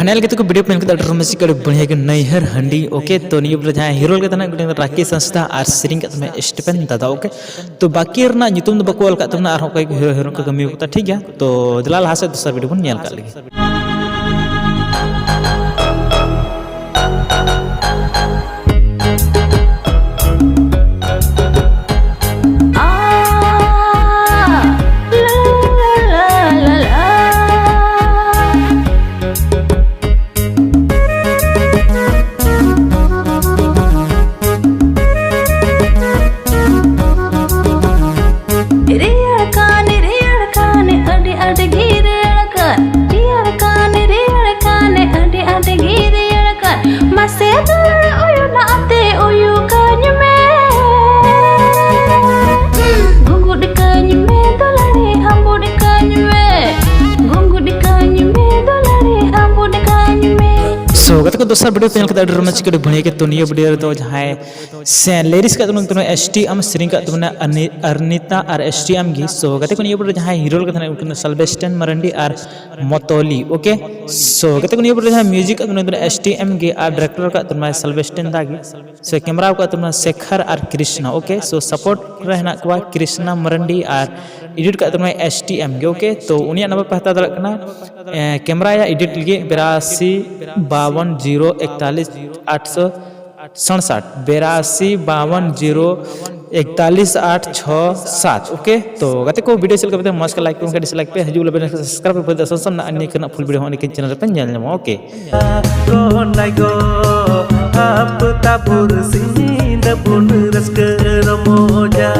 final के तो video pen के रोमांस के बढ़िया के नैहर हंडी ओके तो निये बोले जहां हीरो के तना राकेश संस्था आर सेरिंग का तुम्हें स्टीफन दादा ओके तो बाकी रना नितुम द बको का तुमना आर कोई हीरो हीरो का कमी होता ठीक है तो दिला लहा से दूसरा वीडियो बन नेल का लगी को दोसर वीडियो पेन के रोमांस के बढ़िया के तो निये वीडियो तो जहां से लेरिस का तुम एसटीएम सेरिंग का तुमने अर्निता और एसटीएम गी सो गते को निये वीडियो जहां हीरो के तना सल्वेस्टन मरंडी और मोतोली ओके सो गते को निये वीडियो जहां म्यूजिक का तुम एसटीएम गी और डायरेक्टर का तुम सल्वेस्टन दागी सो कैमरा का तुम शेखर और कृष्णा ओके सो सपोर्ट रहना को कृष्णा मरंडी और एडिट का तुम एसटीएम गे ओके तो उनिया नंबर पे हता दरक ना कैमरा या एडिट लगे 82 ओके तो गते को वीडियो सेल करते मस्त लाइक पे डिसलाइक पे हजू लेबे सब्सक्राइब पे दसन ना अन्य करना फुल वीडियो होने के चैनल पे जान लेमो okay go nago apa tabur sini da bun raske ramoja